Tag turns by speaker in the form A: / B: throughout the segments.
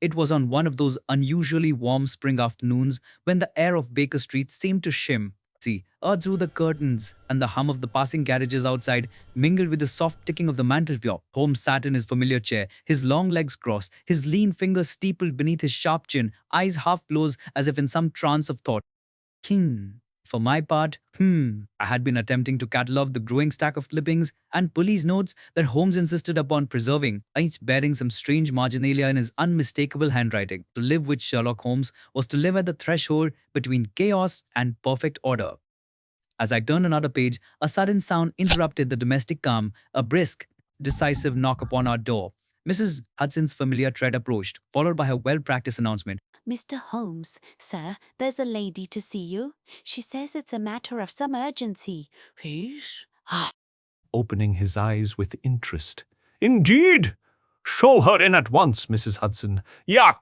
A: It was on one of those unusually warm spring afternoons when the air of Baker Street seemed to through the curtains, and the hum of the passing carriages outside mingled with the soft ticking of the mantel clock. Holmes sat in his familiar chair, his long legs crossed, his lean fingers steepled beneath his sharp chin, eyes half closed as if in some trance of thought. For my part, I had been attempting to catalogue the growing stack of clippings and police notes that Holmes insisted upon preserving, each bearing some strange marginalia in his unmistakable handwriting. To live with Sherlock Holmes was to live at the threshold between chaos and perfect order. As I turned another page, a sudden sound interrupted the domestic calm, a brisk, decisive knock upon our door. Mrs. Hudson's familiar tread approached, followed by her well practiced announcement.
B: Mr. Holmes, sir, there's a lady to see you. She says it's a matter of some urgency. Who's?
C: Opening his eyes with interest. Indeed! Show her in at once, Mrs. Hudson. Yeah!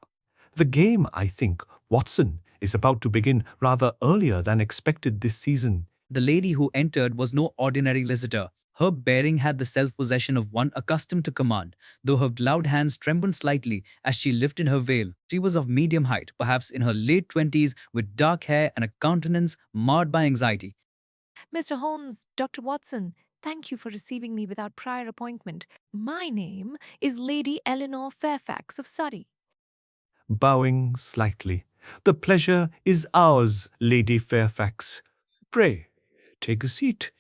C: The game, I think, Watson, is about to begin rather earlier than expected this season.
A: The lady who entered was no ordinary visitor. Her bearing had the self-possession of one accustomed to command, though her gloved hands trembled slightly as she lifted her veil. She was of medium height, perhaps in her late twenties, with dark hair and a countenance marred by anxiety.
D: Mr. Holmes, Dr. Watson, thank you for receiving me without prior appointment. My name is Lady Eleanor Fairfax of Surrey.
C: Bowing slightly. The pleasure is ours, Lady Fairfax. Pray, take a seat.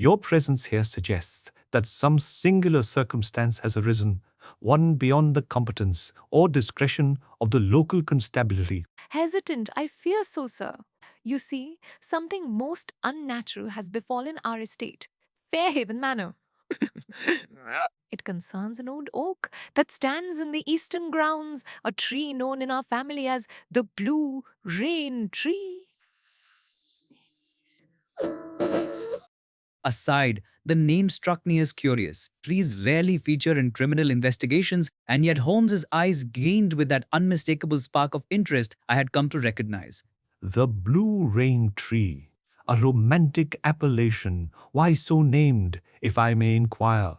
C: Your presence here suggests that some singular circumstance has arisen, one beyond the competence or discretion of the local constabulary.
D: Hesitant, I fear so, sir. You see, something most unnatural has befallen our estate, Fairhaven Manor. It concerns an old oak that stands in the eastern grounds, a tree known in our family as the Blue Rain Tree.
A: Aside, the name struck me as curious. Trees rarely feature in criminal investigations, and yet Holmes's eyes gleamed with that unmistakable spark of interest I had come to recognize.
C: The Blue Rain Tree, a romantic appellation. Why so named, if I may inquire?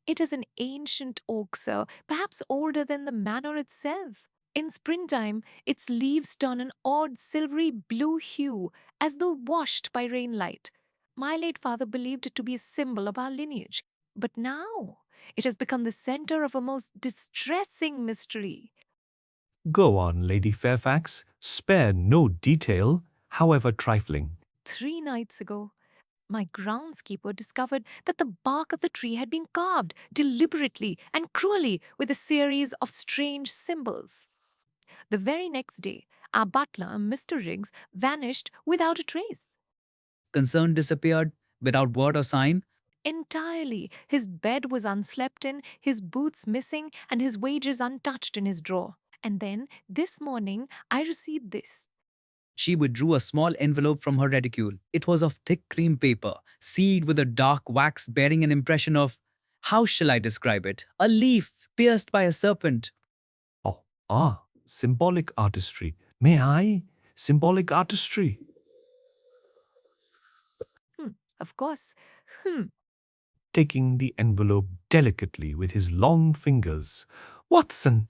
D: It is an ancient oak, sir, perhaps older than the manor itself. In springtime, its leaves turn an odd silvery blue hue as though washed by rainlight. My late father believed it to be a symbol of our lineage, but now it has become the center of a most distressing mystery.
C: Go on, Lady Fairfax. Spare no detail, however trifling.
D: 3 nights ago, my groundskeeper discovered that the bark of the tree had been carved deliberately and cruelly with a series of strange symbols. The very next day, our butler, Mr. Riggs, vanished without a trace.
A: Concern disappeared without word or sign.
D: Entirely. His bed was unslept in, his boots missing, and his wages untouched in his drawer. And then, this morning, I received this.
A: She withdrew a small envelope from her reticule. It was of thick cream paper, sealed with a dark wax bearing an impression of, how shall I describe it? A leaf pierced by a serpent.
C: Oh, symbolic artistry. May I? Symbolic artistry.
D: Of course. Hmm.
C: Taking the envelope delicately with his long fingers. Watson!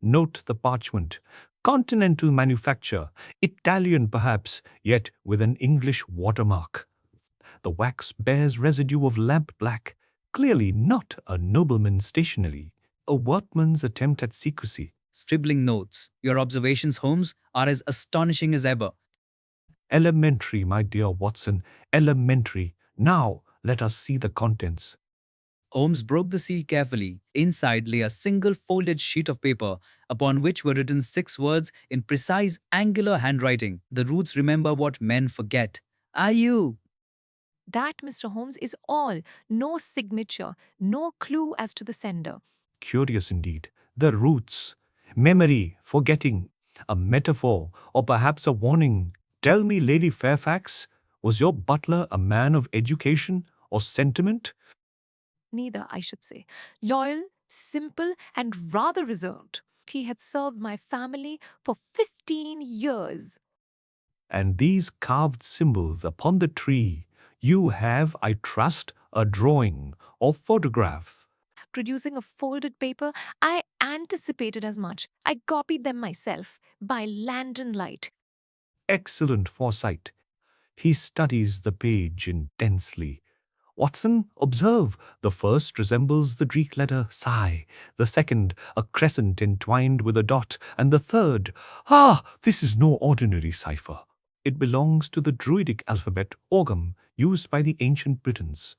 C: Note the parchment. Continental manufacture. Italian perhaps, yet with an English watermark. The wax bears residue of lamp black. Clearly not a nobleman's stationery. A workman's attempt at secrecy.
A: Scribbling notes. Your observations, Holmes, are as astonishing as ever.
C: Elementary, my dear Watson. Elementary. Now, let us see the contents.
A: Holmes broke the seal carefully. Inside lay a single folded sheet of paper, upon which were written 6 words in precise angular handwriting. The roots remember what men forget. Are you?
D: That, Mr. Holmes, is all. No signature, no clue as to the sender.
C: Curious indeed. The roots. Memory, forgetting. A metaphor, or perhaps a warning. Tell me, Lady Fairfax, was your butler a man of education or sentiment?
D: Neither, I should say. Loyal, simple, and rather reserved. He had served my family for 15 years.
C: And these carved symbols upon the tree, you have, I trust, a drawing or photograph.
D: producing a folded paper. I anticipated as much. I copied them myself by lantern light.
C: Excellent foresight. He studies the page intensely. Watson, observe, the first resembles the Greek letter psi, the second a crescent entwined with a dot, and the third, this is no ordinary cipher. It belongs to the Druidic alphabet Ogham, used by the ancient Britons.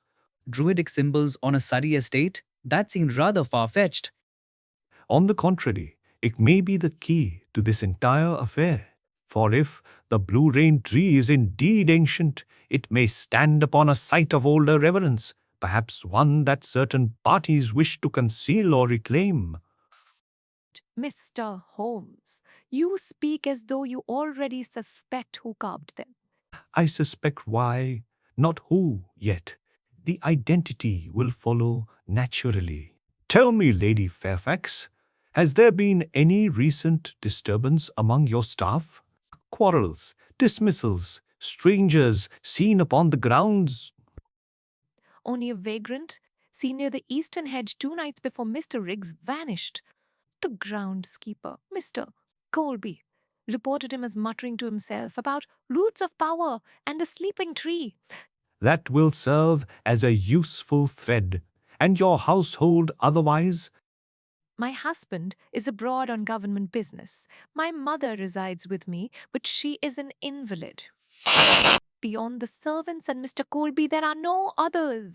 A: Druidic symbols on a Surrey estate? That seemed rather far-fetched.
C: On the contrary, it may be the key to this entire affair. For if the blue rain tree is indeed ancient, it may stand upon a site of older reverence, perhaps one that certain parties wish to conceal or reclaim.
D: Mr. Holmes, you speak as though you already suspect who carved them.
C: I suspect why, not who yet. The identity will follow naturally. Tell me, Lady Fairfax, has there been any recent disturbance among your staff? Quarrels, dismissals, strangers seen upon the grounds?
D: Only a vagrant seen near the eastern hedge 2 nights before Mr. Riggs vanished. The groundskeeper, Mr. Colby, reported him as muttering to himself about roots of power and a sleeping tree.
C: That will serve as a useful thread. And your household otherwise?
D: My husband is abroad on government business. My mother resides with me, but she is an invalid. Beyond the servants and Mr. Colby, there are no others.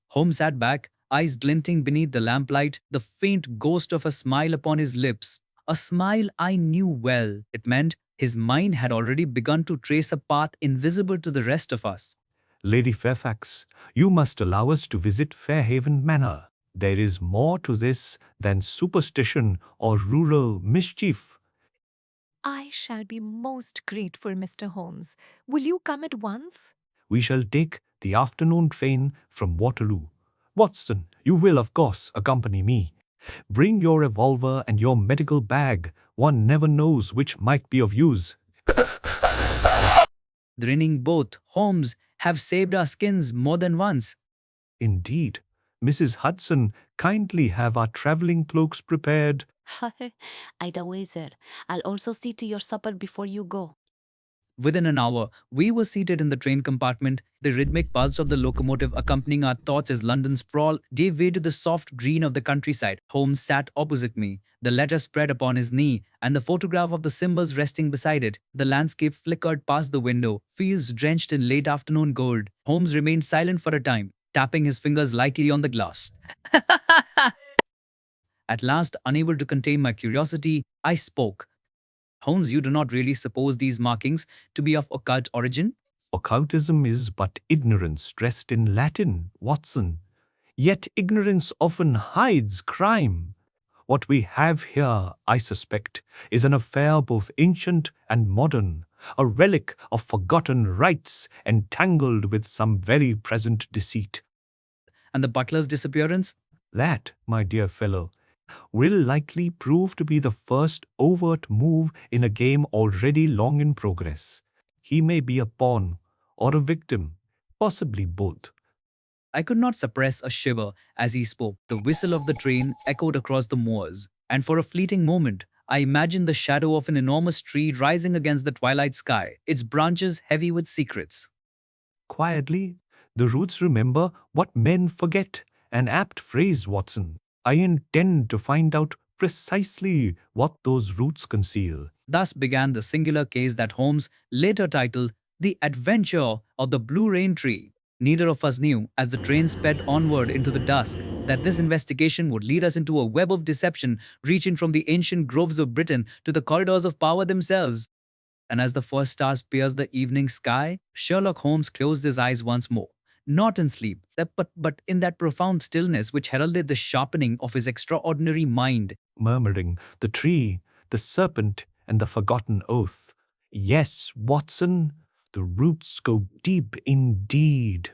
A: Holmes sat back, eyes glinting beneath the lamplight, the faint ghost of a smile upon his lips. A smile I knew well. It meant his mind had already begun to trace a path invisible to the rest of us.
C: Lady Fairfax, you must allow us to visit Fairhaven Manor. There is more to this than superstition or rural mischief.
D: I shall be most grateful, Mr. Holmes. Will you come at once?
C: We shall take the afternoon train from Waterloo. Watson, you will, of course, accompany me. Bring your revolver and your medical bag. One never knows which might be of use.
A: Grinning both, Holmes have saved our skins more than once.
C: Indeed. Mrs. Hudson, kindly have our travelling cloaks prepared.
B: I'd away, sir. I'll also see to your supper before you go.
A: Within an hour, we were seated in the train compartment, the rhythmic pulse of the locomotive accompanying our thoughts as London sprawl gave way to the soft green of the countryside. Holmes sat opposite me, the letter spread upon his knee, and the photograph of the symbols resting beside it. The landscape flickered past the window, fields drenched in late afternoon gold. Holmes remained silent for a time, tapping his fingers lightly on the glass. At last, unable to contain my curiosity, I spoke. Holmes, you do not really suppose these markings to be of occult origin?
C: Occultism is but ignorance dressed in Latin, Watson. Yet ignorance often hides crime. What we have here, I suspect, is an affair both ancient and modern, a relic of forgotten rites entangled with some very present deceit.
A: And the butler's disappearance?
C: That, my dear fellow, will likely prove to be the first overt move in a game already long in progress. He may be a pawn or a victim, possibly both.
A: I could not suppress a shiver as he spoke. The whistle of the train echoed across the moors, and for a fleeting moment, I imagined the shadow of an enormous tree rising against the twilight sky, its branches heavy with secrets.
C: Quietly, the roots remember what men forget. An apt phrase, Watson. I intend to find out precisely what those roots conceal.
A: Thus began the singular case that Holmes later titled The Adventure of the Blue Rain Tree. Neither of us knew, as the train sped onward into the dusk, that this investigation would lead us into a web of deception reaching from the ancient groves of Britain to the corridors of power themselves. And as the first stars pierced the evening sky, Sherlock Holmes closed his eyes once more. Not in sleep, but in that profound stillness which heralded the sharpening of his extraordinary mind.
C: Murmuring, the tree, the serpent, and the forgotten oath. Yes, Watson, the roots go deep indeed.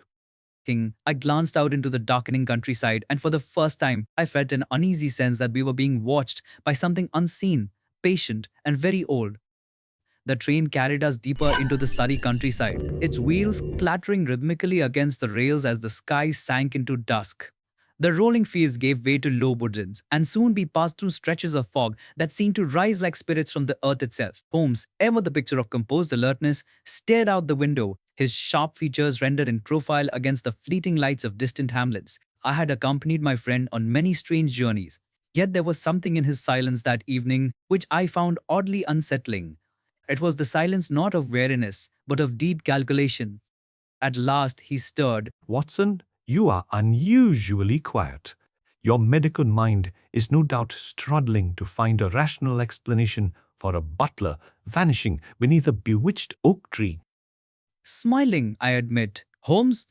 A: I glanced out into the darkening countryside, and for the first time, I felt an uneasy sense that we were being watched by something unseen, patient, and very old. The train carried us deeper into the Surrey countryside, its wheels clattering rhythmically against the rails as the sky sank into dusk. The rolling fields gave way to low woodlands, and soon we passed through stretches of fog that seemed to rise like spirits from the earth itself. Holmes, ever the picture of composed alertness, stared out the window, his sharp features rendered in profile against the fleeting lights of distant hamlets. I had accompanied my friend on many strange journeys, yet there was something in his silence that evening which I found oddly unsettling. It was the silence not of weariness, but of deep calculation. At last he stirred.
C: Watson, you are unusually quiet. Your medical mind is no doubt struggling to find a rational explanation for a butler vanishing beneath a bewitched oak tree.
A: Smiling, I admit. Holmes,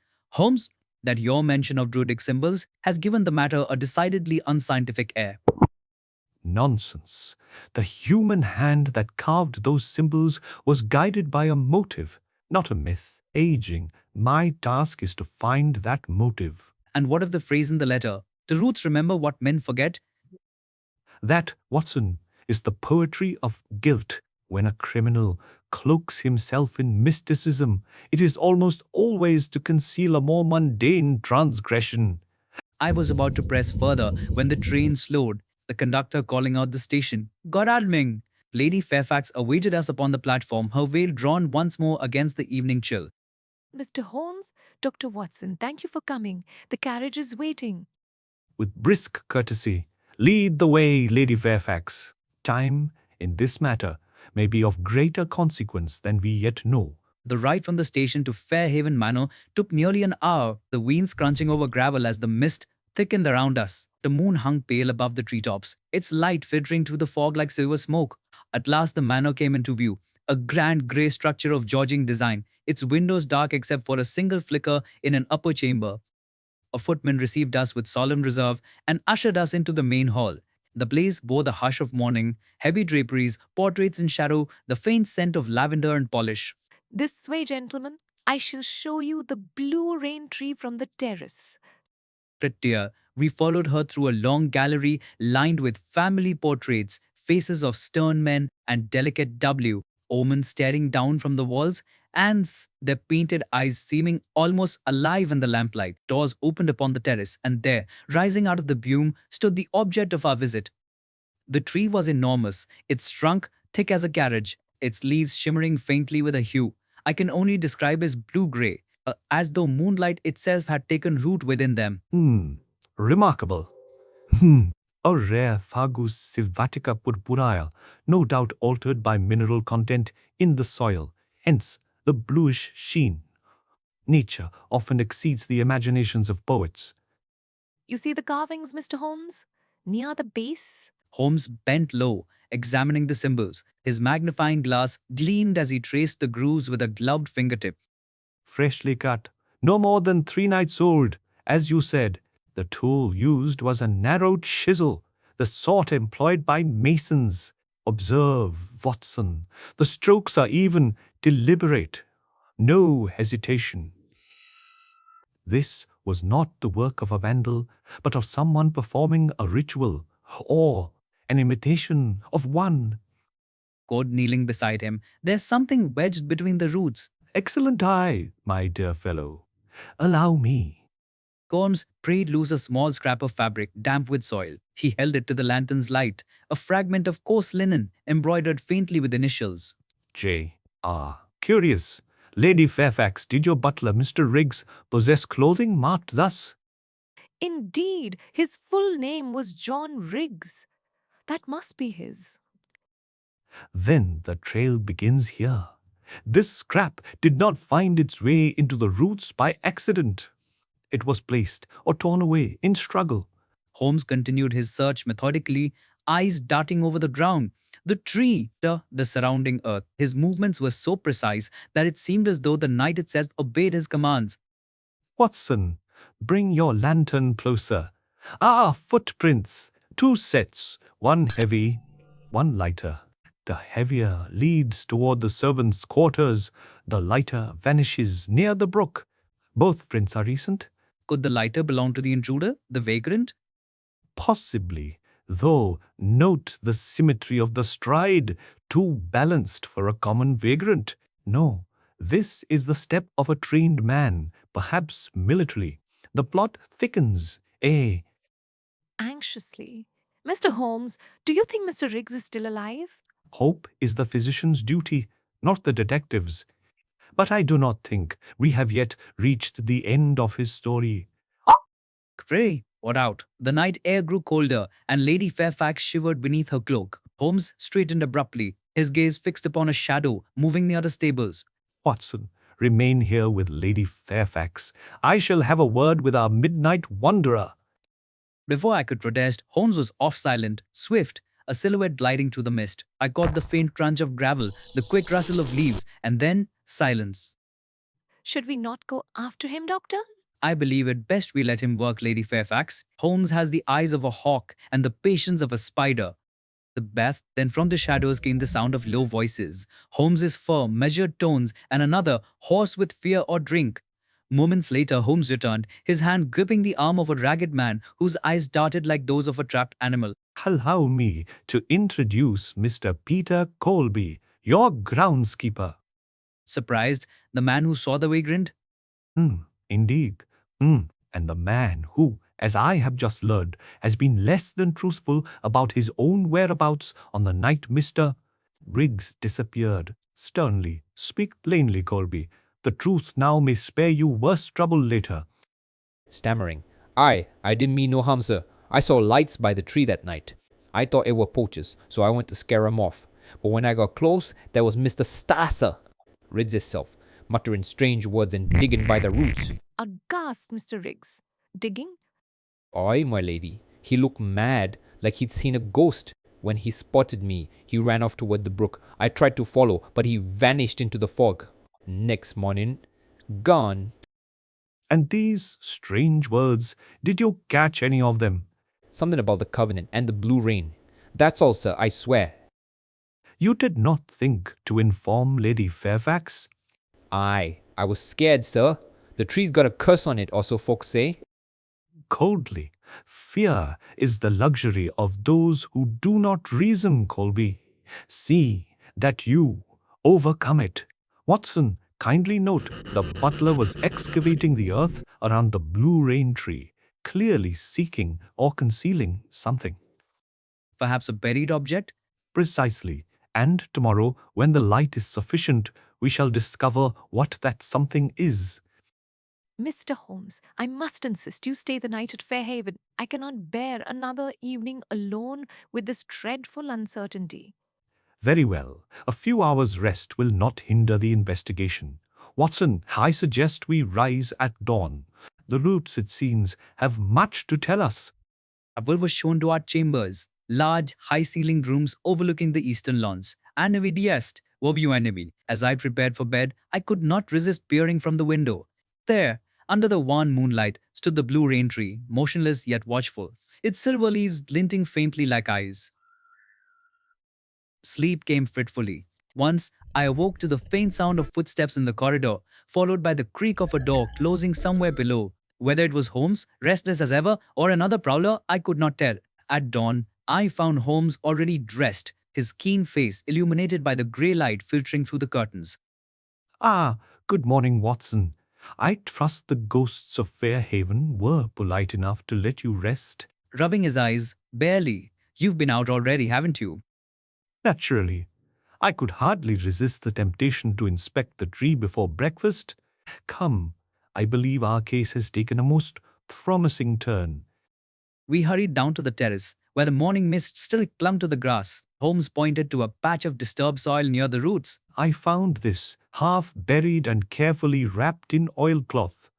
A: that your mention of druidic symbols has given the matter a decidedly unscientific air.
C: Nonsense. The human hand that carved those symbols was guided by a motive, not a myth. Aging, my task is to find that motive.
A: And what of the phrase in the letter? The roots remember what men forget?
C: That, Watson, is the poetry of guilt. When a criminal cloaks himself in mysticism, it is almost always to conceal a more mundane transgression.
A: I was about to press further when the train slowed, the conductor calling out the station. Godalming! Lady Fairfax awaited us upon the platform, her veil drawn once more against the evening chill.
D: Mr. Holmes, Dr. Watson, thank you for coming. The carriage is waiting.
C: With brisk courtesy, lead the way, Lady Fairfax. Time, in this matter, may be of greater consequence than we yet know.
A: The ride from the station to Fairhaven Manor took nearly an hour, the wheels crunching over gravel as the mist thickened around us. The moon hung pale above the treetops, its light filtering through the fog like silver smoke. At last the manor came into view, a grand grey structure of Georgian design, its windows dark except for a single flicker in an upper chamber. A footman received us with solemn reserve and ushered us into the main hall. The place bore the hush of morning, heavy draperies, portraits in shadow, the faint scent of lavender and polish.
D: This way, gentlemen. I shall show you the blue rain tree from the terrace.
A: Dear, we followed her through a long gallery lined with family portraits, faces of stern men and delicate women staring down from the walls, and their painted eyes seeming almost alive in the lamplight. Doors opened upon the terrace, and there, rising out of the brume, stood the object of our visit. The tree was enormous, its trunk thick as a carriage, its leaves shimmering faintly with a hue I can only describe as blue-gray, as though moonlight itself had taken root within them.
C: Remarkable. A rare Fagus sylvatica purpureal, no doubt altered by mineral content in the soil, hence the bluish sheen. Nature often exceeds the imaginations of poets.
D: You see the carvings, Mr. Holmes? Near the base?
A: Holmes bent low, examining the symbols. His magnifying glass gleamed as he traced the grooves with a gloved fingertip.
C: Freshly cut, no more than 3 nights old, as you said. The tool used was a narrow chisel, the sort employed by masons. Observe, Watson, the strokes are even, deliberate, no hesitation. This was not the work of a vandal, but of someone performing a ritual, or an imitation of one.
A: God kneeling beside him, there's something wedged between the roots.
C: Excellent eye, my dear fellow. Allow me.
A: Holmes prayed loose a small scrap of fabric, damp with soil. He held it to the lantern's light, a fragment of coarse linen, embroidered faintly with initials.
C: J. R. Curious. Lady Fairfax, did your butler, Mr. Riggs, possess clothing marked thus?
D: Indeed, his full name was John Riggs. That must be his.
C: Then the trail begins here. This scrap did not find its way into the roots by accident. It was placed or torn away in struggle.
A: Holmes continued his search methodically, eyes darting over the ground, the tree, the surrounding earth. His movements were so precise that it seemed as though the night itself obeyed his commands.
C: Watson, bring your lantern closer. Footprints. 2 sets, one heavy, one lighter. The heavier leads toward the servants' quarters. The lighter vanishes near the brook. Both prints are recent.
A: Could the lighter belong to the intruder, the vagrant?
C: Possibly, though note the symmetry of the stride, too balanced for a common vagrant. No, this is the step of a trained man, perhaps military. The plot thickens. Eh,
D: Anxiously. Mr. Holmes, do you think Mr. Riggs is still alive?
C: hope is the physician's duty, not the detective's. But I do not think we have yet reached the end of his story.
A: Pray, what out? The night air grew colder, and Lady Fairfax shivered beneath her cloak. Holmes straightened abruptly, his gaze fixed upon a shadow moving near the stables.
C: Watson, remain here with Lady Fairfax. I shall have a word with our midnight wanderer.
A: Before I could protest, Holmes was off silent, swift, a silhouette gliding through the mist. I caught the faint crunch of gravel, the quick rustle of leaves, and then silence.
D: Should we not go after him, Doctor?
A: I believe it best we let him work, Lady Fairfax. Holmes has the eyes of a hawk and the patience of a spider. The bath, then from the shadows came the sound of low voices. Holmes's firm, measured tones, and another, hoarse with fear or drink. Moments later, Holmes returned, his hand gripping the arm of a ragged man whose eyes darted like those of a trapped animal.
C: Allow me to introduce Mr. Peter Colby, your groundskeeper.
A: Surprised, the man who saw the vagrant.
C: Indeed. And the man who, as I have just learned, has been less than truthful about his own whereabouts on the night Mr. Riggs disappeared. Sternly, speak plainly, Colby. The truth now may spare you worse trouble later.
E: Stammering. I didn't mean no harm, sir. I saw lights by the tree that night. I thought it were poachers, so I went to scare 'em off. But when I got close, there was Mr. Stasser, Riggs himself, muttering strange words and digging by the roots.
D: Aghast, Mr. Riggs. Digging?
E: Aye, my lady. He looked mad, like he'd seen a ghost. When he spotted me, he ran off toward the brook. I tried to follow, but he vanished into the fog. Next morning, gone.
C: And these strange words, did you catch any of them?
E: Something about the covenant and the blue rain. That's all, sir, I swear.
C: You did not think to inform Lady Fairfax?
E: Aye, I was scared, sir. The tree's got a curse on it, or so folks say.
C: Coldly, fear is the luxury of those who do not reason, Colby. See that you overcome it. Watson, kindly note the butler was excavating the earth around the blue rain tree, clearly seeking or concealing something.
A: Perhaps a buried object?
C: Precisely. And tomorrow, when the light is sufficient, we shall discover what that something is.
D: Mr. Holmes, I must insist you stay the night at Fairhaven. I cannot bear another evening alone with this dreadful uncertainty.
C: Very well. A few hours' rest will not hinder the investigation. Watson, I suggest we rise at dawn. The routes, it seems, have much to tell us.
A: A will was shown to our chambers, large, high-ceilinged rooms overlooking the eastern lawns. Anyway, dearest, woe you enemy. As I prepared for bed, I could not resist peering from the window. There, under the wan moonlight, stood the blue rain tree, motionless yet watchful, its silver leaves glinting faintly like eyes. Sleep came fitfully. Once, I awoke to the faint sound of footsteps in the corridor, followed by the creak of a door closing somewhere below. Whether it was Holmes, restless as ever, or another prowler, I could not tell. At dawn, I found Holmes already dressed, his keen face illuminated by the grey light filtering through the curtains.
C: Ah, good morning, Watson. I trust the ghosts of Fairhaven were polite enough to let you rest.
A: Rubbing his eyes, barely. You've been out already, haven't you?
C: Naturally. I could hardly resist the temptation to inspect the tree before breakfast. Come, I believe our case has taken a most promising turn.
A: We hurried down to the terrace, where the morning mist still clung to the grass. Holmes pointed to a patch of disturbed soil near the roots.
C: I found this, half buried and carefully wrapped in oilcloth.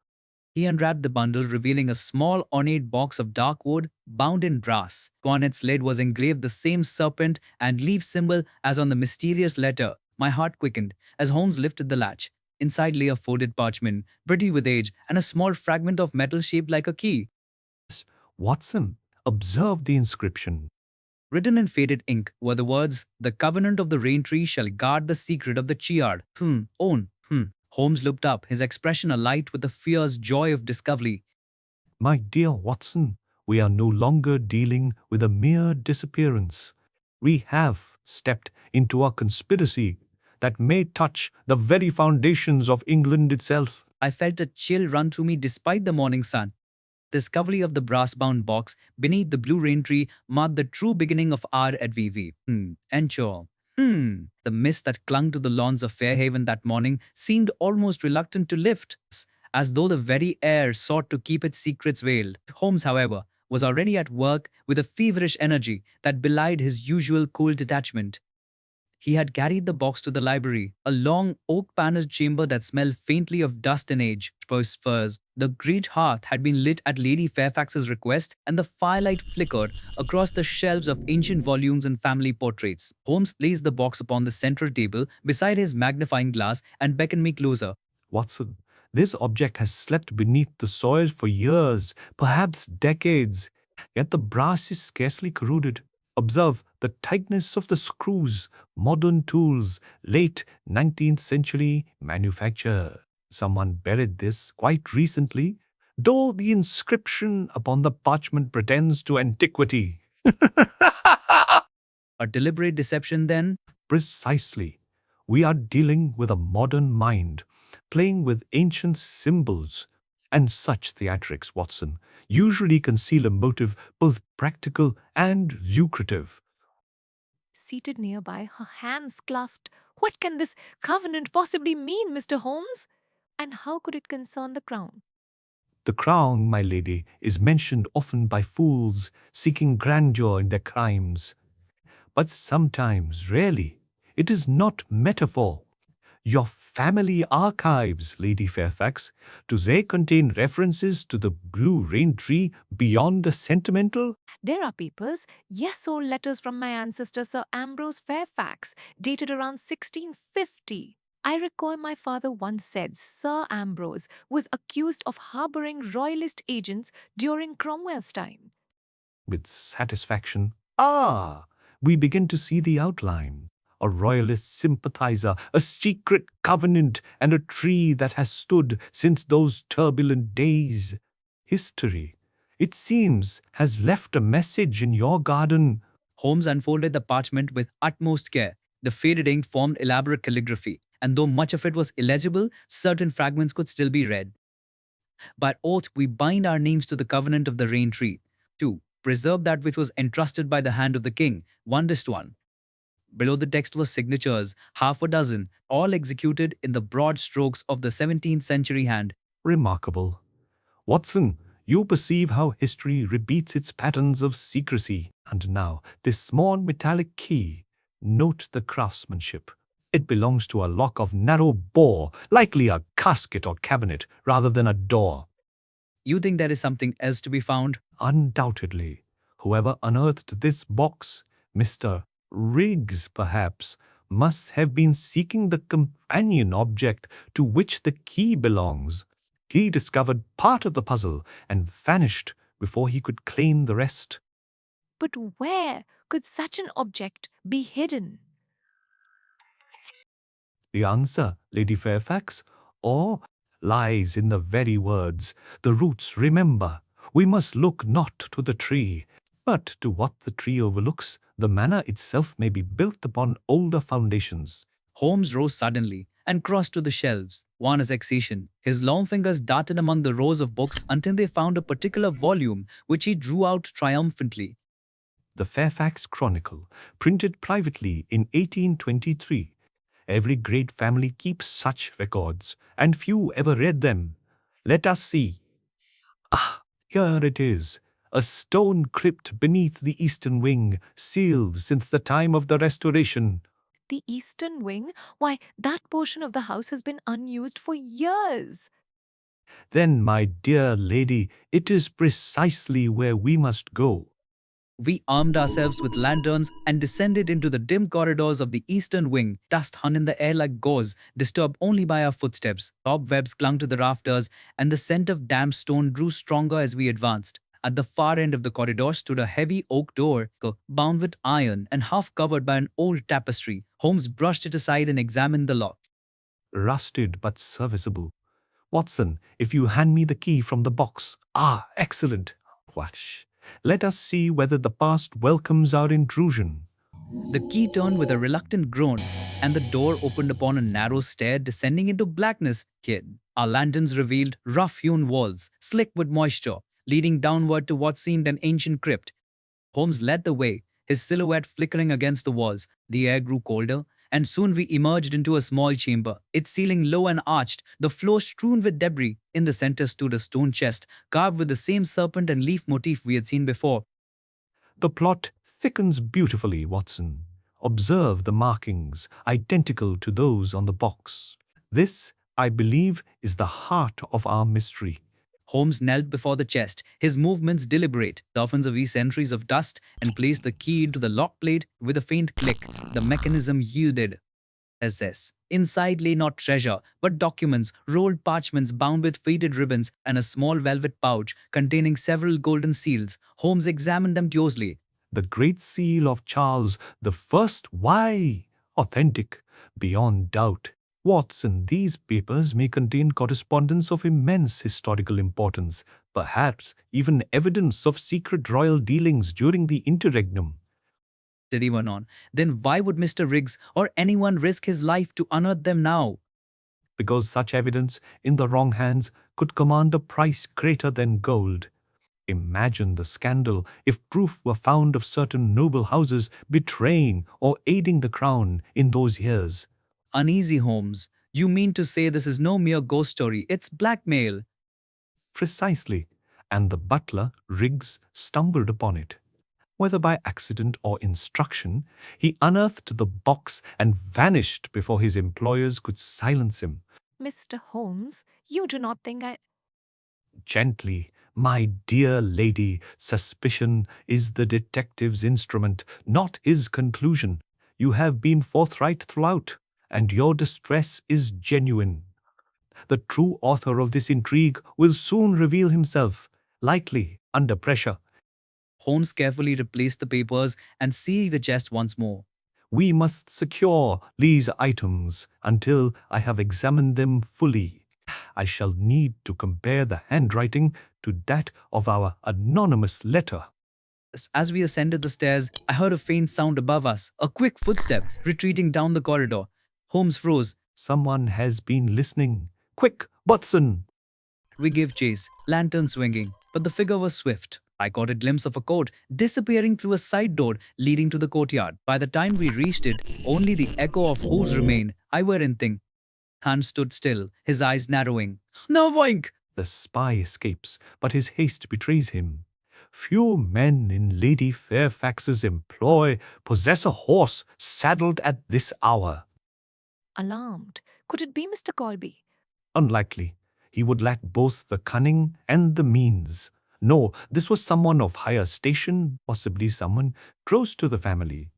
A: He unwrapped the bundle, revealing a small ornate box of dark wood bound in brass. On its lid was engraved the same serpent and leaf symbol as on the mysterious letter. My heart quickened as Holmes lifted the latch. Inside lay a folded parchment, pretty with age, and a small fragment of metal shaped like a key.
C: Watson, observe the inscription.
A: Written in faded ink were the words, "The covenant of the rain tree shall guard the secret of the chiard." Own. Holmes looked up, his expression alight with the fierce joy of discovery.
C: My dear Watson, we are no longer dealing with a mere disappearance. We have stepped into a conspiracy that may touch the very foundations of England itself.
A: I felt a chill run through me despite the morning sun. discovery of the brass-bound box beneath the blue rain tree marked the true beginning of our advv. Ensure. The mist that clung to the lawns of Fairhaven that morning seemed almost reluctant to lift, as though the very air sought to keep its secrets veiled. Holmes, however, was already at work with a feverish energy that belied his usual cool detachment. He had carried the box to the library, a long oak-paneled chamber that smelled faintly of dust and age. Furs. The great hearth had been lit at Lady Fairfax's request, and the firelight flickered across the shelves of ancient volumes and family portraits. Holmes placed the box upon the central table beside his magnifying glass and beckoned me closer.
C: Watson, this object has slept beneath the soil for years, perhaps decades, yet the brass is scarcely corroded. Observe the tightness of the screws, modern tools, late 19th century manufacture. Someone buried this quite recently, though the inscription upon the parchment pretends to antiquity.
A: A deliberate deception, then?
C: Precisely. We are dealing with a modern mind, playing with ancient symbols, and such theatrics, Watson, usually conceal a motive both practical and lucrative.
D: Seated nearby, her hands clasped. What can this covenant possibly mean, Mr. Holmes? And how could it concern the crown?
C: The crown, my lady, is mentioned often by fools seeking grandeur in their crimes. But sometimes, rarely, it is not metaphor. Your family archives, Lady Fairfax, do they contain references to the blue rain tree beyond the sentimental?
D: There are papers, yes, old letters from my ancestor Sir Ambrose Fairfax, dated around 1650. I recall my father once said Sir Ambrose was accused of harboring royalist agents during Cromwell's time.
C: With satisfaction. Ah, we begin to see the outline. A royalist sympathizer, a secret covenant, and a tree that has stood since those turbulent days. History, it seems, has left a message in your garden.
A: Holmes unfolded the parchment with utmost care. The faded ink formed elaborate calligraphy, and though much of it was illegible, certain fragments could still be read. By oath, we bind our names to the covenant of the rain tree. 2. Preserve that which was entrusted by the hand of the king. 1:1. Below the text were signatures, half a dozen, all executed in the broad strokes of the 17th century hand.
C: Remarkable. Watson, you perceive how history repeats its patterns of secrecy. And now, this small metallic key. Note the craftsmanship. It belongs to a lock of narrow bore, likely a casket or cabinet, rather than a door.
A: You think there is something else to be found?
C: Undoubtedly. Whoever unearthed this box, Mr. Riggs, perhaps, must have been seeking the companion object to which the key belongs. He discovered part of the puzzle and vanished before he could claim the rest.
D: But where could such an object be hidden?
C: The answer, Lady Fairfax, or lies in the very words. The roots, remember. We must look not to the tree, but to what the tree overlooks. The manor itself may be built upon older foundations.
A: Holmes rose suddenly and crossed to the shelves, one as accession. His long fingers darted among the rows of books until they found a particular volume, which he drew out triumphantly.
C: The Fairfax Chronicle, printed privately in 1823. Every great family keeps such records, and few ever read them. Let us see. Ah, here it is. A stone crypt beneath the eastern wing, sealed since the time of the Restoration.
D: The eastern wing? Why, that portion of the house has been unused for years.
C: Then, my dear lady, it is precisely where we must go.
A: We armed ourselves with lanterns and descended into the dim corridors of the eastern wing. Dust hung in the air like gauze, disturbed only by our footsteps. Cobwebs clung to the rafters, and the scent of damp stone grew stronger as we advanced. At the far end of the corridor stood a heavy oak door, bound with iron and half covered by an old tapestry. Holmes brushed it aside and examined the lock.
C: Rusted but serviceable. Watson, if you hand me the key from the box. Ah, excellent. Wash. Let us see whether the past welcomes our intrusion.
A: The key turned with a reluctant groan, and the door opened upon a narrow stair descending into blackness. Our lanterns revealed rough-hewn walls, slick with moisture. leading downward to what seemed an ancient crypt. Holmes led the way, his silhouette flickering against the walls. The air grew colder, and soon we emerged into a small chamber, its ceiling low and arched, the floor strewn with debris. In the center stood a stone chest, carved with the same serpent and leaf motif we had seen before.
C: The plot thickens beautifully, Watson. Observe the markings, identical to those on the box. This, I believe, is the heart of our mystery.
A: Holmes knelt before the chest, his movements deliberate, softens away centuries of dust, and placed the key into the lock plate. With a faint click, the mechanism yielded. SS. Inside lay not treasure, but documents, rolled parchments bound with faded ribbons, and a small velvet pouch containing several golden seals. Holmes examined them closely.
C: The Great Seal of Charles the First. Why? Authentic, beyond doubt. Watson, these papers may contain correspondence of immense historical importance, perhaps even evidence of secret royal dealings during the interregnum.
A: He went on. Then why would Mr. Riggs or anyone risk his life to unearth them now?
C: Because such evidence, in the wrong hands, could command a price greater than gold. Imagine the scandal if proof were found of certain noble houses betraying or aiding the crown in those years.
A: Uneasy, Holmes. You mean to say this is no mere ghost story, it's blackmail?
C: Precisely. And the butler, Riggs, stumbled upon it. Whether by accident or instruction, he unearthed the box and vanished before his employers could silence him.
D: Mr. Holmes, you do not think I.
C: Gently, my dear lady, suspicion is the detective's instrument, not his conclusion. You have been forthright throughout, and your distress is genuine. The true author of this intrigue will soon reveal himself, likely under pressure.
A: Holmes carefully replaced the papers and sealed the chest once more.
C: We must secure these items until I have examined them fully. I shall need to compare the handwriting to that of our anonymous letter.
A: As we ascended the stairs, I heard a faint sound above us, a quick footstep retreating down the corridor. Holmes froze.
C: Someone has been listening. Quick, Watson!
A: We gave chase, lantern swinging, but the figure was swift. I caught a glimpse of a coat disappearing through a side door leading to the courtyard. By the time we reached it, only the echo of hooves remained. I were in thing. Hans stood still, his eyes narrowing. No wink!
C: The spy escapes, but his haste betrays him. Few men in Lady Fairfax's employ possess a horse saddled at this hour.
D: Alarmed. Could it be Mr. Colby?
C: Unlikely. He would lack both the cunning and the means. No, this was someone of higher station, possibly someone close to the family.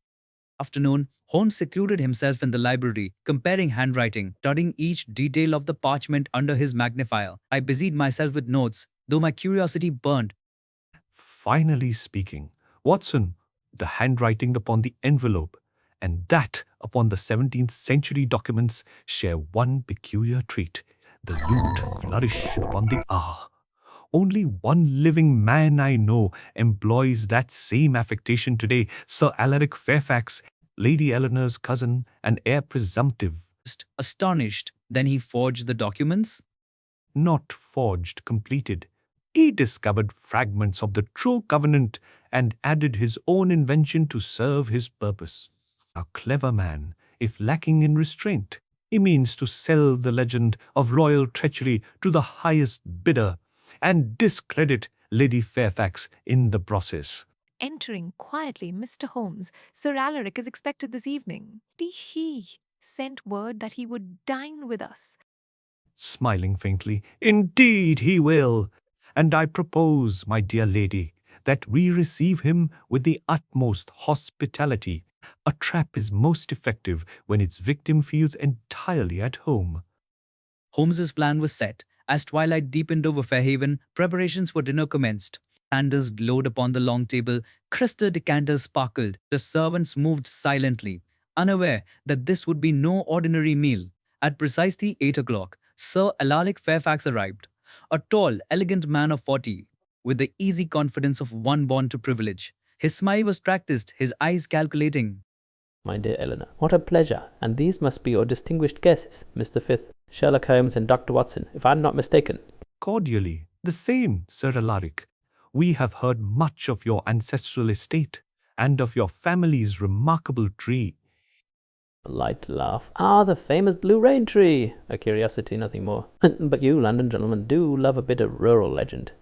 A: Afternoon, Holmes secluded himself in the library, comparing handwriting, studying each detail of the parchment under his magnifier. I busied myself with notes, though my curiosity burned.
C: Finally speaking, Watson, the handwriting upon the envelope and that upon the 17th century documents share one peculiar trait. The lute flourished upon the R. Only one living man I know employs that same affectation today, Sir Alaric Fairfax, Lady Eleanor's cousin and heir presumptive.
A: Astonished, then he forged the documents?
C: Not forged, completed. He discovered fragments of the true covenant and added his own invention to serve his purpose. A clever man, if lacking in restraint. He means to sell the legend of royal treachery to the highest bidder and discredit Lady Fairfax in the process.
D: Entering quietly, Mr. Holmes, Sir Alaric is expected this evening. He sent word that he would dine with us.
C: Smiling faintly, indeed he will. And I propose, my dear lady, that we receive him with the utmost hospitality. A trap is most effective when its victim feels entirely at home.
A: Holmes's plan was set. As twilight deepened over Fairhaven, preparations for dinner commenced. Candles glowed upon the long table, crystal decanters sparkled. The servants moved silently, unaware that this would be no ordinary meal. At precisely 8 o'clock, Sir Alaric Fairfax arrived. A tall, elegant man of 40, with the easy confidence of one born to privilege. His smile was practiced, his eyes calculating.
F: My dear Eleanor, what a pleasure, and these must be your distinguished guests, Mr. Fifth, Sherlock Holmes and Dr. Watson, if I am not mistaken.
C: Cordially, the same, Sir Alaric. We have heard much of your ancestral estate and of your family's remarkable tree.
F: A light laugh. Ah, the famous blue rain tree. A curiosity, nothing more. But you London gentlemen do love a bit of rural legend.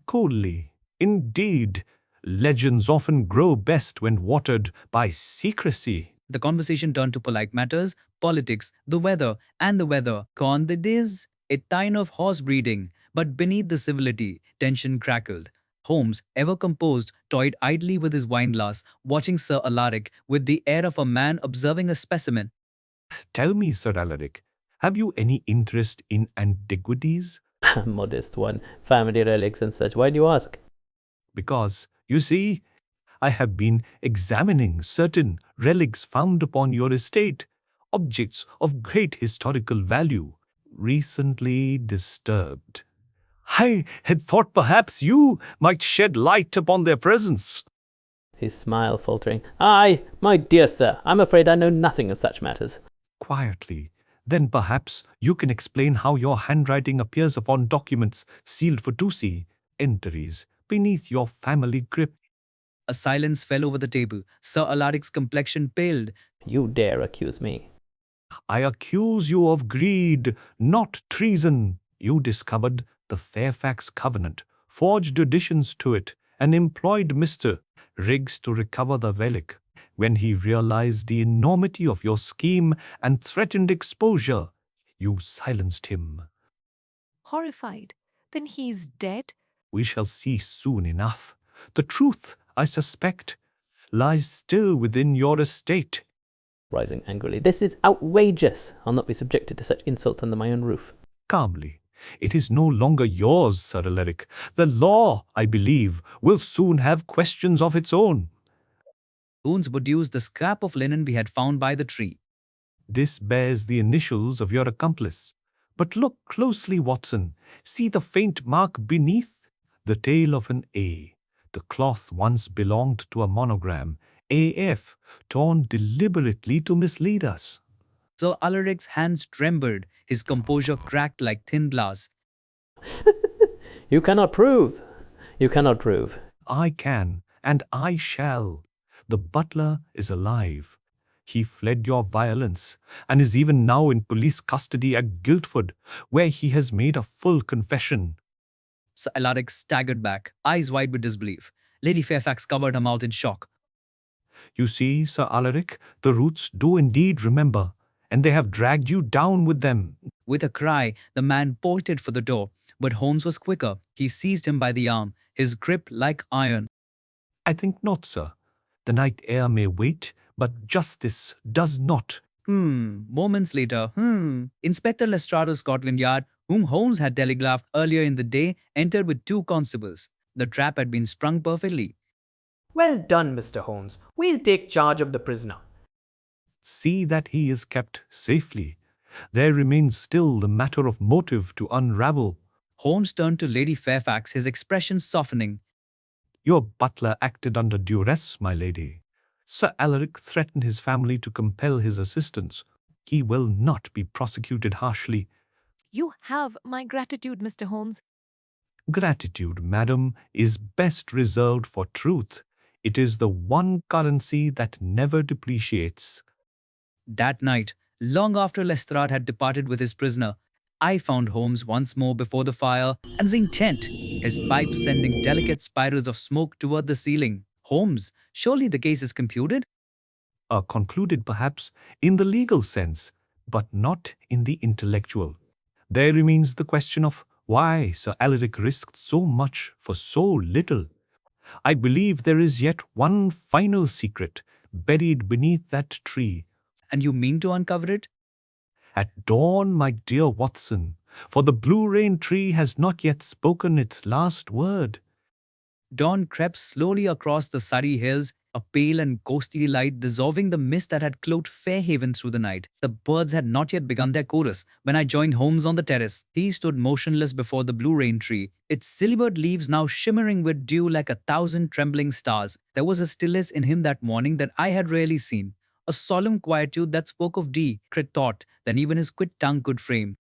C: Coolly, indeed, legends often grow best when watered by secrecy.
A: The conversation turned to polite matters, politics, the weather, and the weather. Con the days, a tine of horse breeding, but beneath the civility, tension crackled. Holmes, ever composed, toyed idly with his wineglass, watching Sir Alaric with the air of a man observing a specimen.
C: Tell me, Sir Alaric, have you any interest in antiquities?
F: Modest one. Family relics and such. Why do you ask?
C: Because, you see, I have been examining certain relics found upon your estate, objects of great historical value, recently disturbed. I had thought perhaps you might shed light upon their presence.
F: His smile faltering. Aye, my dear sir, I'm afraid I know nothing of such matters.
C: Quietly, then perhaps you can explain how your handwriting appears upon documents sealed for to see, entries, beneath your family crypt.
A: A silence fell over the table. Sir Alaric's complexion paled.
F: You dare accuse me.
C: I accuse you of greed, not treason. You discovered the Fairfax Covenant, forged additions to it, and employed Mr. Riggs to recover the relic. When he realized the enormity of your scheme and threatened exposure, you silenced him.
D: Horrified. Then he's dead?
C: We shall see soon enough. The truth, I suspect, lies still within your estate.
F: Rising angrily. This is outrageous. I'll not be subjected to such insult under my own roof.
C: Calmly. It is no longer yours, Sir Alaric. The law, I believe, will soon have questions of its own.
A: Holmes produced the scrap of linen we had found by the tree.
C: This bears the initials of your accomplice. But look closely, Watson. See the faint mark beneath? The tail of an A. The cloth once belonged to a monogram, AF, torn deliberately to mislead us.
A: Sir Alaric's hands trembled, his composure cracked like thin glass.
F: You cannot prove. You cannot prove.
C: I can, and I shall. The butler is alive. He fled your violence, and is even now in police custody at Guildford, where he has made a full confession.
A: Sir Alaric staggered back, eyes wide with disbelief. Lady Fairfax covered her mouth in shock.
C: You see, Sir Alaric, the roots do indeed remember, and they have dragged you down with them.
A: With a cry, the man bolted for the door, but Holmes was quicker. He seized him by the arm, his grip like iron.
C: I think not, sir. The night air may wait, but justice does not.
A: Moments later, Inspector Lestrade of Scotland Yard, whom Holmes had telegraphed earlier in the day, entered with 2 constables. The trap had been sprung perfectly.
G: Well done, Mr. Holmes. We'll take charge of the prisoner.
C: See that he is kept safely. There remains still the matter of motive to unravel.
A: Holmes turned to Lady Fairfax, his expression softening.
C: Your butler acted under duress, my lady. Sir Alaric threatened his family to compel his assistance. He will not be prosecuted harshly.
D: You have my gratitude, Mr. Holmes.
C: Gratitude, madam, is best reserved for truth. It is the one currency that never depreciates.
A: That night, long after Lestrade had departed with his prisoner, I found Holmes once more before the fire and his intent, his pipe sending delicate spirals of smoke toward the ceiling. Holmes, surely the case is concluded?
C: Concluded perhaps in the legal sense, but not in the intellectual. There remains the question of why Sir Alaric risked so much for so little. I believe there is yet one final secret buried beneath that tree.
A: And you mean to uncover it?
C: At dawn, my dear Watson, for the blue rain tree has not yet spoken its last word.
A: Dawn crept slowly across the Surrey hills, a pale and ghostly light dissolving the mist that had cloaked Fairhaven through the night. The birds had not yet begun their chorus when I joined Holmes on the terrace. He stood motionless before the blue rain tree, its silvered leaves now shimmering with dew like 1,000 trembling stars. There was a stillness in him that morning that I had rarely seen, a solemn quietude that spoke of decreed thought than even his quick tongue could frame.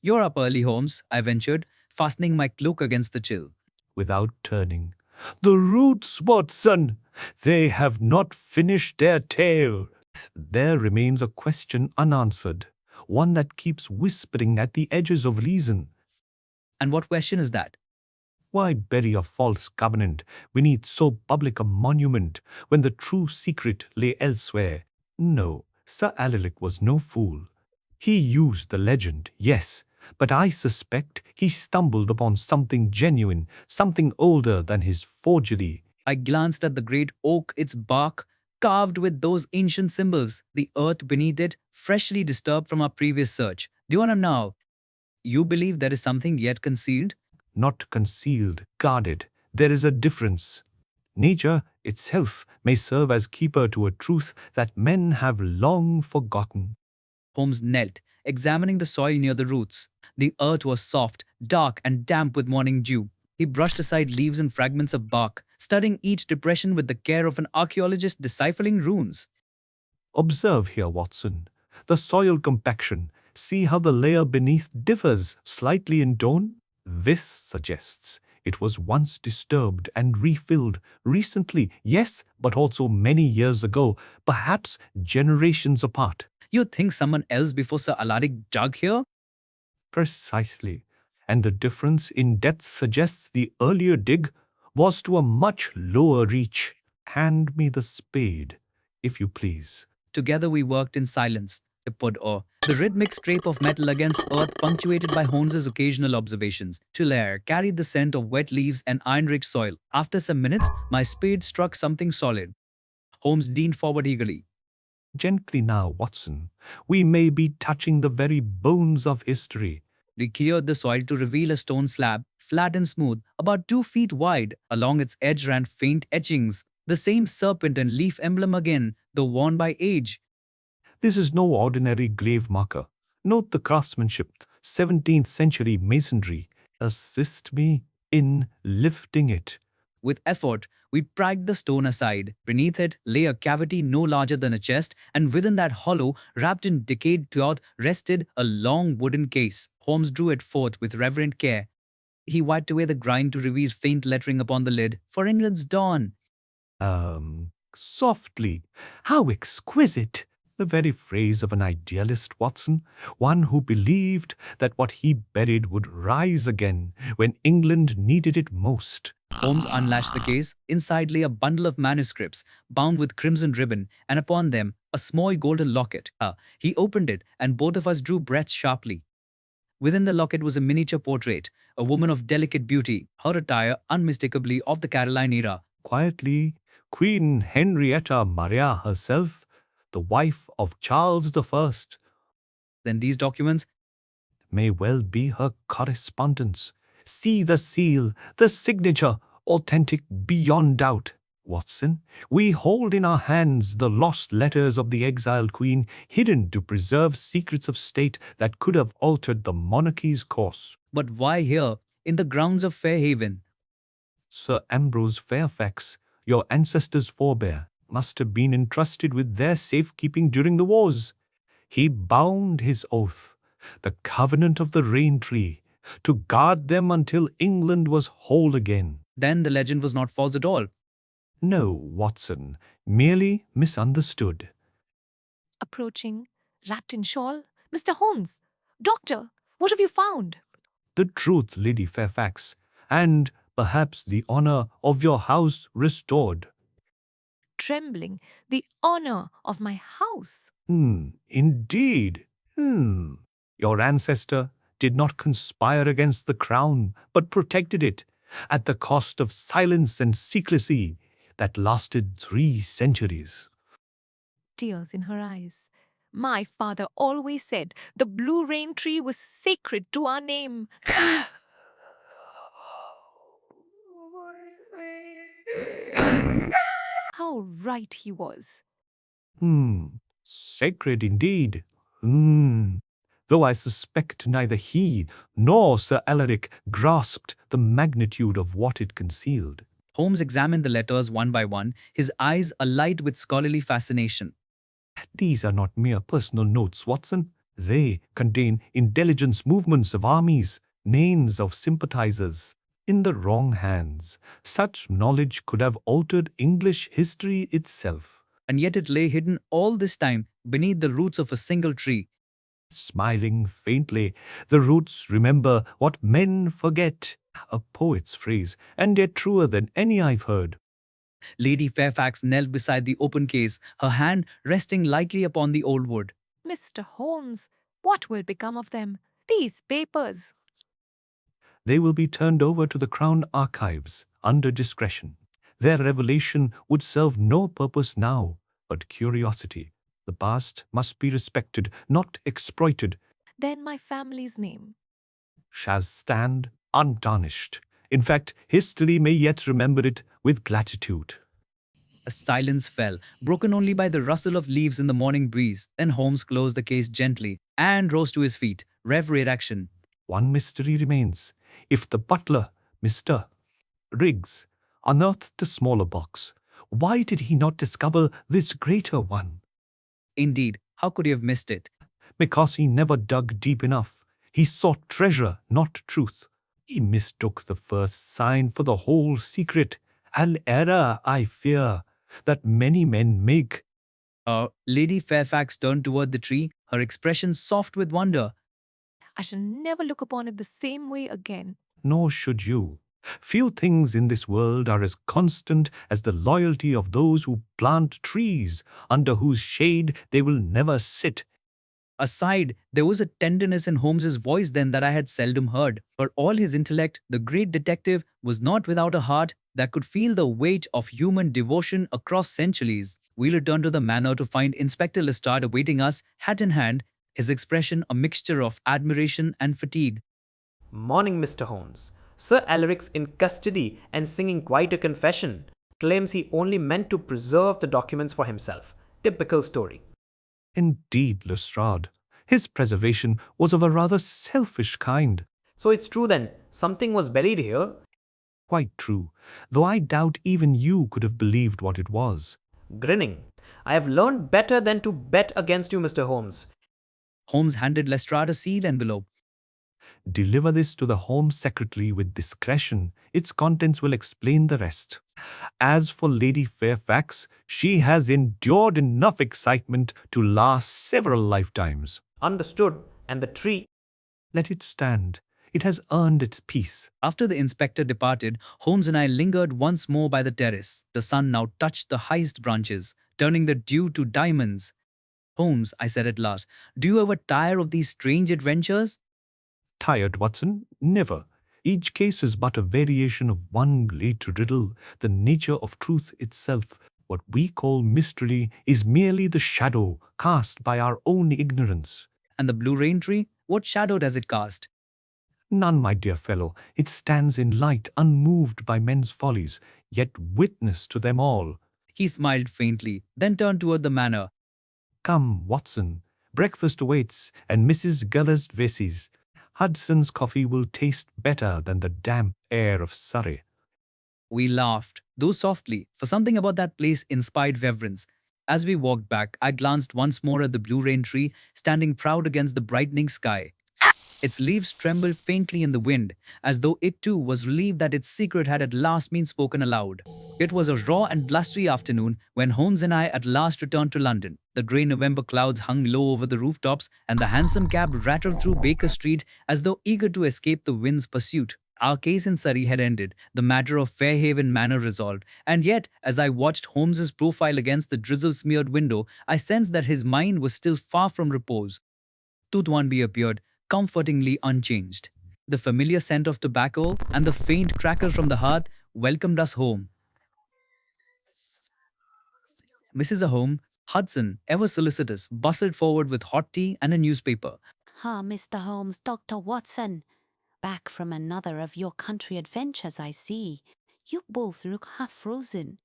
A: You're up early, Holmes, I ventured, fastening my cloak against the chill.
C: without turning. "The roots, Watson! They have not finished their tale." There remains a question unanswered, one that keeps whispering at the edges of reason.
A: And what question is that?
C: Why bury a false covenant beneath so public a monument when the true secret lay elsewhere? No, Sir Alaric was no fool. He used the legend, yes, but I suspect he stumbled upon something genuine, something older than his forgery.
A: I glanced at the great oak, its bark carved with those ancient symbols, the earth beneath it freshly disturbed from our previous search. Do you now? You believe there is something yet concealed?
C: Not concealed, guarded. There is a difference. Nature itself may serve as keeper to a truth that men have long forgotten.
A: Holmes knelt, examining the soil near the roots. The earth was soft, dark, and damp with morning dew. He brushed aside leaves and fragments of bark, studying each depression with the care of an archaeologist deciphering runes.
C: Observe here, Watson, the soil compaction. See how the layer beneath differs slightly in tone? This suggests it was once disturbed and refilled recently, yes, but also many years ago, perhaps generations apart.
A: You think someone else before Sir Alaric dug here?
C: Precisely. And the difference in depth suggests the earlier dig was to a much lower reach. Hand me the spade, if you please.
A: Together we worked in silence. The rhythmic scrape of metal against earth punctuated by Holmes's occasional observations. Chill air carried the scent of wet leaves and iron-rich soil. After some minutes, my spade struck something solid. Holmes leaned forward eagerly.
C: Gently now, Watson. We may be touching the very bones of history.
A: We cleared the soil to reveal a stone slab, flat and smooth, about 2 feet wide. Along its edge ran faint etchings. The same serpent-and-leaf emblem again, though worn by age.
C: This is no ordinary grave marker. Note the craftsmanship, 17th century masonry. Assist me in lifting it.
A: With effort, we pried the stone aside. Beneath it lay a cavity no larger than a chest, and within that hollow, wrapped in decayed cloth, rested a long wooden case. Holmes drew it forth with reverent care. He wiped away the grime to reveal faint lettering upon the lid. "For England's dawn."
C: Softly. How exquisite! The very phrase of an idealist, Watson, one who believed that what he buried would rise again when England needed it most.
A: Holmes unlatched the case. Inside lay a bundle of manuscripts, bound with crimson ribbon, and upon them a small golden locket. He opened it, and both of us drew breaths sharply. Within the locket was a miniature portrait, a woman of delicate beauty, her attire unmistakably of the Caroline era.
C: Quietly, Queen Henrietta Maria herself, the wife of Charles I,
A: Then these documents,
C: may well be her correspondence. See the seal, the signature, authentic beyond doubt. Watson, we hold in our hands the lost letters of the exiled queen, hidden to preserve secrets of state that could have altered the monarchy's course.
A: but why here, in the grounds of Fairhaven?
C: Sir Ambrose Fairfax, your ancestors' forebear, must have been entrusted with their safekeeping during the wars. He bound his oath, the covenant of the rain tree, to guard them until England was whole again.
A: Then the legend was not false at all.
C: No, Watson, merely misunderstood.
D: Approaching, wrapped in shawl. "Mr. Holmes! Doctor! What have you found?"
C: The truth, Lady Fairfax, and perhaps the honor of your house restored.
D: Trembling, "The honor of my house."
C: Indeed. Your ancestor did not conspire against the crown, but protected it at the cost of silence and secrecy that lasted 3 centuries.
D: Tears in her eyes. "My father always said the blue rain tree was sacred to our name." How right he was.
C: Sacred indeed. Though I suspect neither he nor Sir Alaric grasped the magnitude of what it concealed.
A: Holmes examined the letters one by one, his eyes alight with scholarly fascination.
C: These are not mere personal notes, Watson. They contain intelligence movements of armies, names of sympathizers. In the wrong hands, such knowledge could have altered English history itself.
A: And yet it lay hidden all this time beneath the roots of a single tree.
C: Smiling faintly, the roots remember what men forget. A poet's phrase, and yet truer than any I've heard.
A: Lady Fairfax knelt beside the open case, her hand resting lightly upon the old wood.
D: Mr. Holmes, what will become of them? These papers.
C: They will be turned over to the Crown Archives under discretion. Their revelation would serve no purpose now but curiosity. The past must be respected, not exploited.
D: Then my family's name.
C: Shall stand untarnished. In fact, history may yet remember it with gratitude.
A: A silence fell, broken only by the rustle of leaves in the morning breeze. Then Holmes closed the case gently and rose to his feet. Reverent action.
C: One mystery remains. If the butler, Mr. Riggs, unearthed the smaller box, why did he not discover this greater one?
A: Indeed, how could he have missed it?
C: Because he never dug deep enough. He sought treasure, not truth. He mistook the first sign for the whole secret. An error, I fear, that many men make.
A: Lady Fairfax turned toward the tree, her expression soft with wonder.
D: I shall never look upon it the same way again.
C: Nor should you. Few things in this world are as constant as the loyalty of those who plant trees, under whose shade they will never sit.
A: Aside, there was a tenderness in Holmes's voice then that I had seldom heard. For all his intellect, the great detective was not without a heart that could feel the weight of human devotion across centuries. We returned to the manor to find Inspector Lestrade awaiting us, hat in hand, his expression a mixture of admiration and fatigue.
G: Morning, Mr. Holmes. Sir Alaric's in custody and singing quite a confession. Claims he only meant to preserve the documents for himself. Typical story.
C: Indeed, Lestrade, his preservation was of a rather selfish kind.
G: So it's true then, something was buried here?
C: Quite true, though I doubt even you could have believed what it was.
G: Grinning. I have learned better than to bet against you, Mr. Holmes.
A: Holmes handed Lestrade a sealed envelope.
C: Deliver this to the Home Secretary with discretion. Its contents will explain the rest. As for Lady Fairfax, she has endured enough excitement to last several lifetimes.
G: Understood. And the tree?
C: Let it stand. It has earned its peace.
A: After the inspector departed, Holmes and I lingered once more by the terrace. The sun now touched the highest branches, turning the dew to diamonds. Holmes, I said at last, do you ever tire of these strange adventures?
C: Tired, Watson? Never. Each case is but a variation of one great riddle, the nature of truth itself. What we call mystery is merely the shadow cast by our own ignorance.
A: And the blue rain tree? What shadow does it cast?
C: None, my dear fellow. It stands in light, unmoved by men's follies, yet witness to them all.
A: He smiled faintly, then turned toward the manor.
C: Come, Watson. Breakfast awaits, and Mrs. Guller's Veses. Hudson's coffee will taste better than the damp air of Surrey.
A: We laughed, though softly, for something about that place inspired reverence. As we walked back, I glanced once more at the blue rain tree, standing proud against the brightening sky. Its leaves trembled faintly in the wind, as though it too was relieved that its secret had at last been spoken aloud. It was a raw and blustery afternoon when Holmes and I at last returned to London. The grey November clouds hung low over the rooftops, and the hansom cab rattled through Baker Street as though eager to escape the wind's pursuit. Our case in Surrey had ended, the matter of Fairhaven Manor resolved, and yet, as I watched Holmes's profile against the drizzle-smeared window, I sensed that his mind was still far from repose. Tooth One-Bee appeared, comfortingly unchanged. The familiar scent of tobacco and the faint crackle from the hearth welcomed us home. Mrs. Ahome, Hudson, ever solicitous, bustled forward with hot tea and a newspaper.
B: Ah, Mr. Holmes, Dr. Watson. Back from another of your country adventures, I see. You both look half frozen.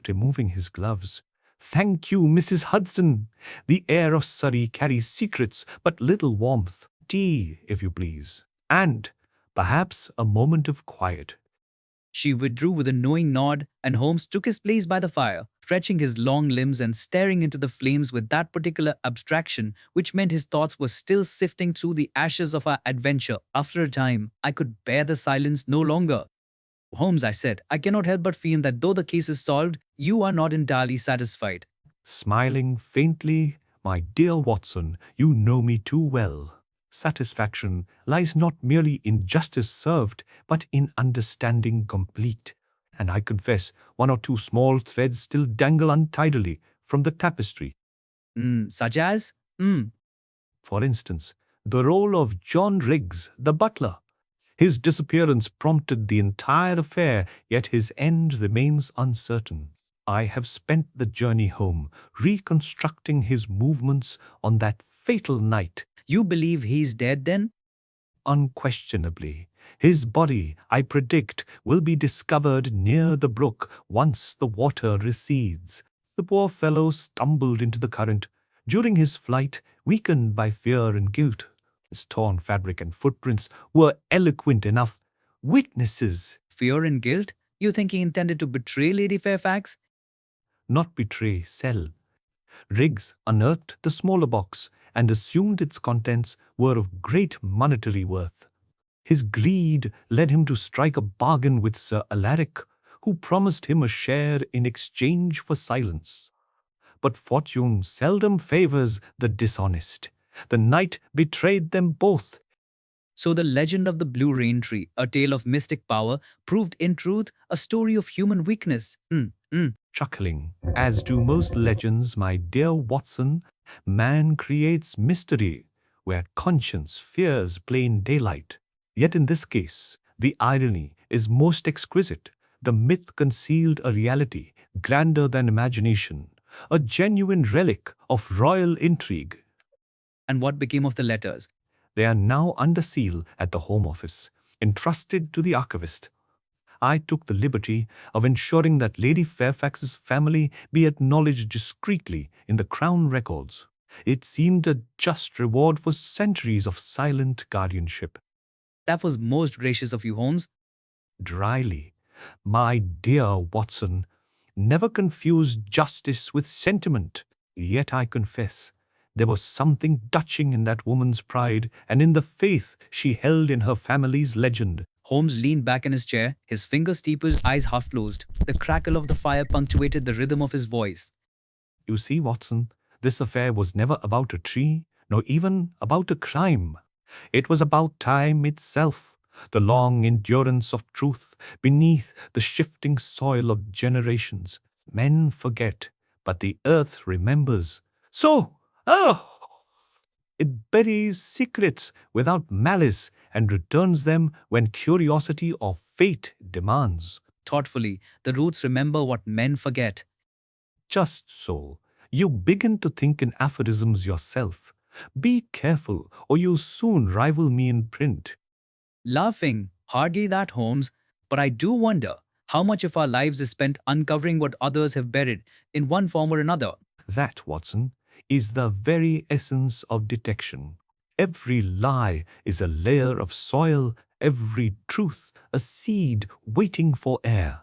C: Removing his gloves. Thank you, Mrs. Hudson. The air of Surrey carries secrets, but little warmth. Tea, if you please. And, perhaps, a moment of quiet.
A: She withdrew with a knowing nod, and Holmes took his place by the fire. stretching his long limbs and staring into the flames with that particular abstraction, which meant his thoughts were still sifting through the ashes of our adventure. After a time, I could bear the silence no longer. Holmes, I said, I cannot help but feel that though the case is solved, you are not entirely satisfied.
C: Smiling faintly, my dear Watson, you know me too well. Satisfaction lies not merely in justice served, but in understanding complete. And I confess, one or two small threads still dangle untidily from the tapestry.
A: Such as? Hmm.
C: For instance, the role of John Riggs, the butler. His disappearance prompted the entire affair, yet his end remains uncertain. I have spent the journey home reconstructing his movements on that fatal night.
A: You believe he's dead then?
C: Unquestionably, his body, I predict, will be discovered near the brook once the water recedes. The poor fellow stumbled into the current during his flight, weakened by fear and guilt. His torn fabric and footprints were eloquent enough. Witnesses,
A: Fear and guilt? You think he intended to betray Lady Fairfax?
C: not betray, sell. Riggs unearthed the smaller box and assumed its contents were of great monetary worth. His greed led him to strike a bargain with Sir Alaric, who promised him a share in exchange for silence. But fortune seldom favors the dishonest. The night betrayed them both.
A: So the legend of the Blue Rain Tree, a tale of mystic power, proved in truth a story of human weakness.
C: Chuckling, as do most legends, my dear Watson, man creates mystery where conscience fears plain daylight. Yet in this case, the irony is most exquisite. The myth concealed a reality grander than imagination, a genuine relic of royal intrigue.
A: And what became of the letters?
C: They are now under seal at the Home Office, entrusted to the archivist. I took the liberty of ensuring that Lady Fairfax's family be acknowledged discreetly in the Crown records. It seemed a just reward for centuries of silent guardianship.
A: That was most gracious of you, Holmes.
C: Dryly, my dear Watson, never confuse justice with sentiment. Yet I confess, there was something touching in that woman's pride and in the faith she held in her family's legend.
A: Holmes leaned back in his chair, his fingers deep, his eyes half closed. The crackle of the fire punctuated the rhythm of his voice.
C: You see, Watson, this affair was never about a tree, nor even about a crime. It was about time itself, the long endurance of truth beneath the shifting soil of generations. Men forget, but the earth remembers. So, it buries secrets without malice and returns them when curiosity or fate demands.
A: Thoughtfully, the roots remember what men forget.
C: Just so, you begin to think in aphorisms yourself. Be careful, or you'll soon rival me in print.
A: Laughing, hardly that, Holmes, but I do wonder how much of our lives is spent uncovering what others have buried in one form or another.
C: That, Watson, is the very essence of detection. Every lie is a layer of soil, every truth a seed waiting for air.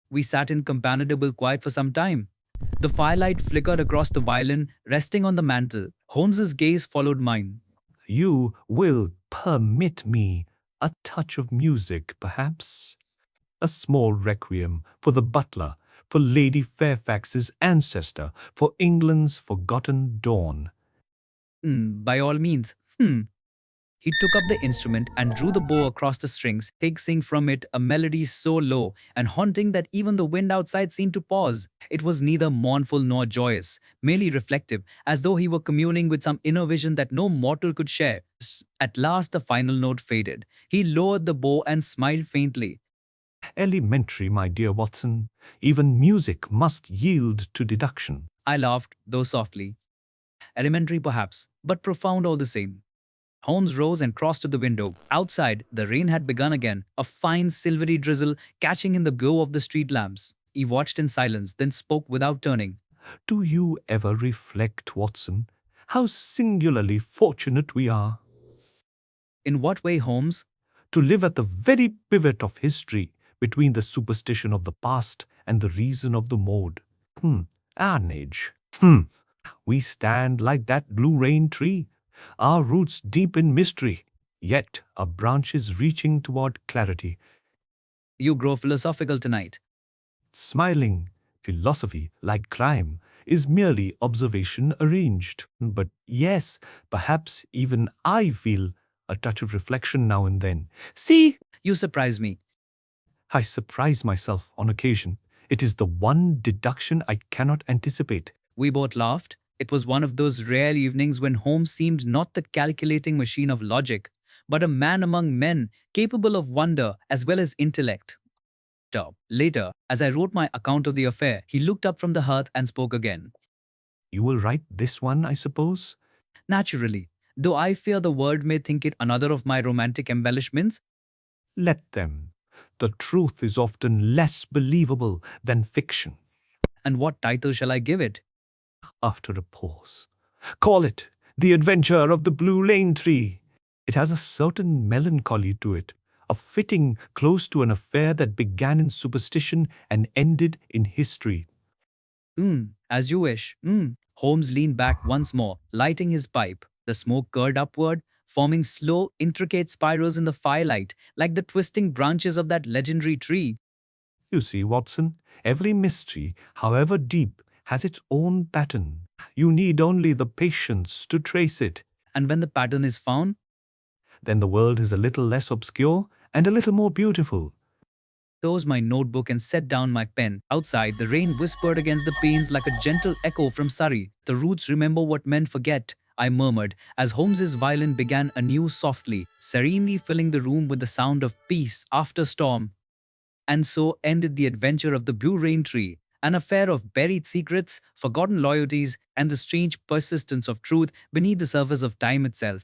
A: We sat in companionable quiet for some time. The firelight flickered across the violin, resting on the mantel. Holmes's gaze followed mine.
C: You will permit me a touch of music, perhaps? A small requiem for the butler, for Lady Fairfax's ancestor, for England's forgotten dawn.
A: By all means. He took up the instrument and drew the bow across the strings, taking from it a melody so low and haunting that even the wind outside seemed to pause. It was neither mournful nor joyous, merely reflective, as though he were communing with some inner vision that no mortal could share. At last the final note faded. He lowered the bow and smiled faintly.
C: Elementary, my dear Watson. Even music must yield to deduction.
A: I laughed, though softly. Elementary perhaps, but profound all the same. Holmes rose and crossed to the window. Outside, the rain had begun again, a fine silvery drizzle catching in the glow of the street lamps. He watched in silence, then spoke without turning.
C: Do you ever reflect, Watson, how singularly fortunate we are?
A: In what way, Holmes?
C: To live at the very pivot of history, between the superstition of the past and the reason of the mode. Carnage. We stand like that blue rain tree, our roots deep in mystery, yet our branches reaching toward clarity.
A: You grow philosophical tonight.
C: Smiling, philosophy, like crime, is merely observation arranged. But yes, perhaps even I feel a touch of reflection now and then. See,
A: You surprise me.
C: I surprise myself on occasion. It is the one deduction I cannot anticipate.
A: We both laughed. It was one of those rare evenings when Holmes seemed not the calculating machine of logic, but a man among men capable of wonder as well as intellect. Later, as I wrote my account of the affair, he looked up from the hearth and spoke again.
C: You will write this one, I suppose?
A: Naturally, though I fear the world may think it another of my romantic embellishments.
C: Let them. The truth is often less believable than fiction.
A: And what title shall I give it?
C: After a pause, call it The Adventure of the Blue Lane Tree. It has a certain melancholy to it, a fitting close to an affair that began in superstition and ended in history.
A: As you wish. Holmes leaned back once more, lighting his pipe. The smoke curled upward, forming slow, intricate spirals in the firelight, like the twisting branches of that legendary tree.
C: You see, Watson, every mystery, however deep, has its own pattern. You need only the patience to trace it.
A: And when the pattern is found,
C: Then the world is a little less obscure and a little more beautiful.
A: closed my notebook and set down my pen. Outside, the rain whispered against the panes like a gentle echo from Surrey. The roots remember what men forget, I murmured, as Holmes's violin began anew softly, serenely filling the room with the sound of peace after storm. And so ended the adventure of the Blue Rain Tree, an affair of buried secrets, forgotten loyalties, and the strange persistence of truth beneath the surface of time itself.